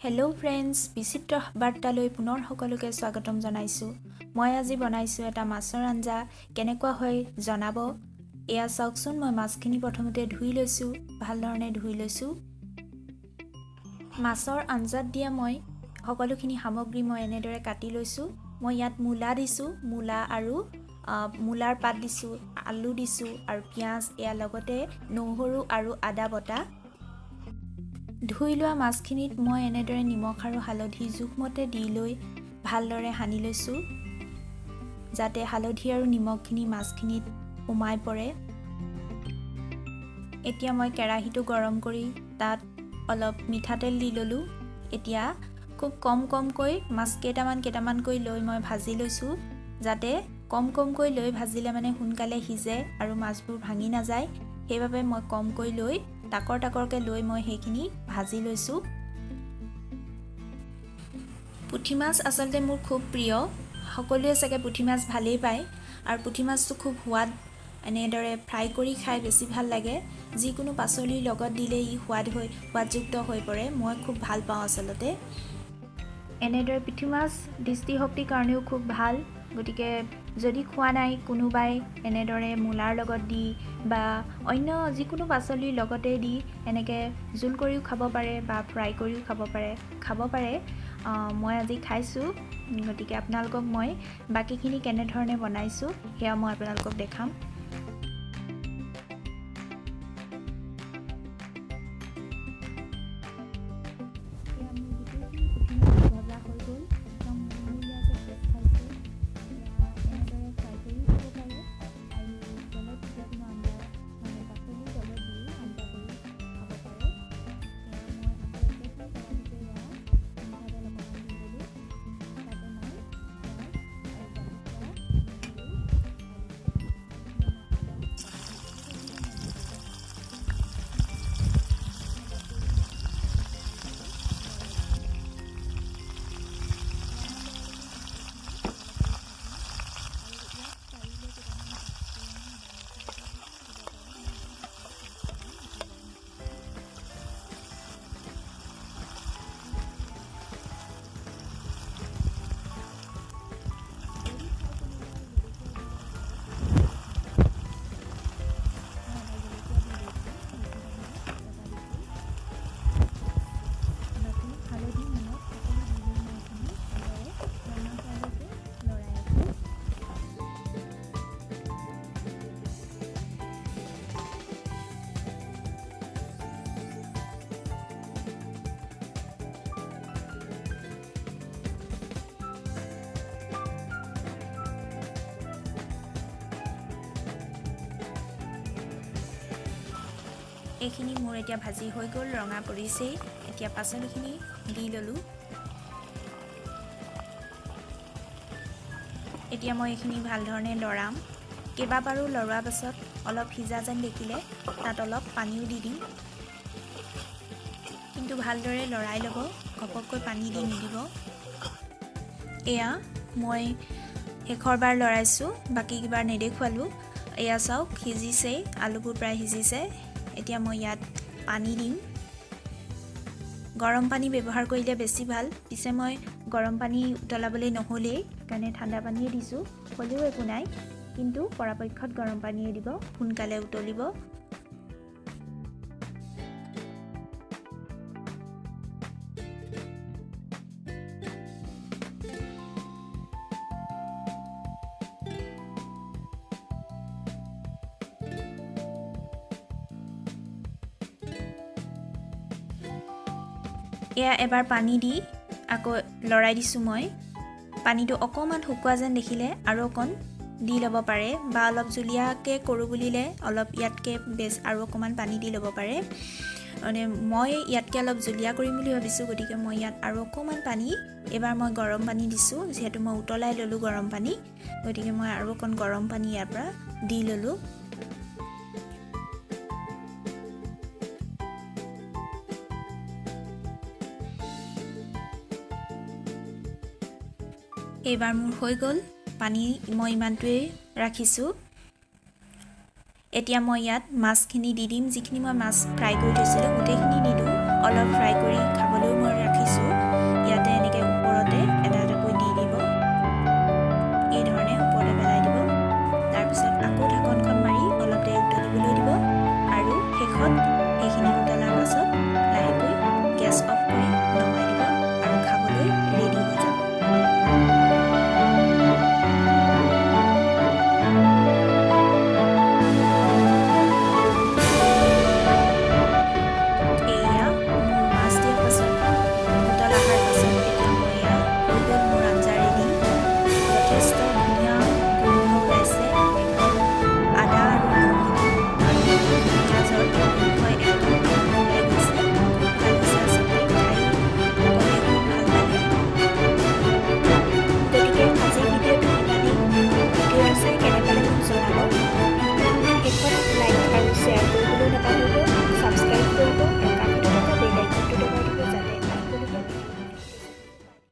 Hello' friends, বিচিত্ৰ বাৰ্তালৈ পুনৰ সকলোকে স্বাগতম জনাইছোঁ। মই আজি বনাইছোঁ এটা মাছৰ আঞ্জা। কেনেকুৱা হয় জনাব। এয়া চাওকচোন, মই মাছখিনি প্ৰথমতে ধুই লৈছোঁ, ভালধৰণে ধুই লৈছোঁ। মাছৰ আঞ্জাত দিয়া মই সকলোখিনি সামগ্ৰী মই এনেদৰে কাটি লৈছোঁ। মই ইয়াত মূলা দিছোঁ, মূলা আৰু মূলাৰ পাত দিছোঁ, আলু দিছোঁ আৰু পিঁয়াজ, এয়া লগতে নহৰু আৰু আদা বটা। ধুই লোৱা মাছখিনিত মই এনেদৰে নিমখ আৰু হালধি জোখমতে দি লৈ ভালদৰে সানি লৈছোঁ, যাতে হালধি আৰু নিমখখিনি মাছখিনিত সোমাই পৰে। এতিয়া মই কেৰাহীটো গৰম কৰি তাত অলপ মিঠাতেল দি ল'লোঁ। এতিয়া খুব কমকৈ মাছ কেইটামানকৈ লৈ মই ভাজি লৈছোঁ, যাতে কমকৈ লৈ ভাজিলে মানে সোনকালে সিজে আৰু মাছবোৰ ভাঙি নাযায়। সেইবাবে মই কমকৈ লৈ টাকৰকৈ লৈ মই সেইখিনি ভাজি লৈছোঁ। পুঠি মাছ আচলতে মোৰ খুব প্ৰিয়। সকলোৱে চাগে পুঠি মাছ ভালেই পায় আৰু পুঠি মাছটো খুব সোৱাদ। এনেদৰে ফ্ৰাই কৰি খাই বেছি ভাল লাগে। যিকোনো পাচলিৰ লগত দিলে ই সোৱাদযুক্ত হৈ পৰে। মই খুব ভাল পাওঁ আচলতে। এনেদৰে পুঠি মাছ দৃষ্টিশক্তিৰ কাৰণেও খুব ভাল। গতিকে যদি খোৱা নাই কোনোবাই এনেদৰে মূলাৰ লগত দি বা অন্য যিকোনো পাচলিৰ লগতে দি এনেকৈ জোল কৰিও খাব পাৰে বা ফ্ৰাই কৰিও খাব পাৰে। মই আজি খাইছোঁ, গতিকে আপোনালোকক মই বাকীখিনি কেনেধৰণে বনাইছোঁ সেয়া মই আপোনালোকক দেখাম। এইখিনি মোৰ এতিয়া ভাজি হৈ গ'ল, ৰঙা পৰিছেই। এতিয়া পাচলিখিনি দি ল'লোঁ। এতিয়া মই এইখিনি ভালধৰণে লৰাম। কেইবাবাৰো লৰোৱাৰ পাছত অলপ সিজা যেন দেখিলে তাত অলপ পানীও দি দিম। কিন্তু ভালদৰে লৰাই ল'ব, ঘপককৈ পানী দি নিদিব। এয়া মই শেষৰবাৰ লৰাইছোঁ, বাকী কিবাৰ নেদেখুৱালোঁ। এয়া চাওক, সিজিছেই, আলুবোৰ প্ৰায় সিজিছে। এতিয়া মই ইয়াত পানী দিম। গৰম পানী ব্যৱহাৰ কৰিলে বেছি ভাল। পিছে মই গৰম পানী উতলাবলৈ নহ'লেই সেইকাৰণে ঠাণ্ডা পানীয়ে দিছোঁ। হ'লেও একো নাই, কিন্তু পৰাপক্ষত গৰম পানীয়ে দিব, সোনকালে উতলিব। এয়া এবাৰ পানী দি আকৌ লৰাই দিছোঁ মই। পানীটো অকণমান শুকোৱা যেন দেখিলে আৰু অকণ দি ল'ব পাৰে, বা অলপ জুলীয়াকৈ কৰোঁ বুলিলে অলপ ইয়াতকৈ আৰু অকণমান পানী দি ল'ব পাৰে। মানে মই ইয়াতকৈ অলপ জুলীয়া কৰিম বুলি ভাবিছোঁ, গতিকে মই ইয়াত আৰু অকণমান পানী, এবাৰ মই গৰম পানী দিছোঁ। যিহেতু মই উতলাই ল'লোঁ গৰম পানী, গতিকে মই আৰু অকণ গৰম পানী ইয়াৰ পৰা দি ল'লোঁ। এইবাৰ মোৰ হৈ গ'ল, পানী মই ইমানটোৱেই ৰাখিছোঁ। এতিয়া মই ইয়াত মাছখিনি দি দিম। যিখিনি মই মাছ ফ্ৰাই কৰি থৈছিলোঁ গোটেইখিনি নিদিওঁ, অলপ ফ্ৰাই কৰি খাবলৈও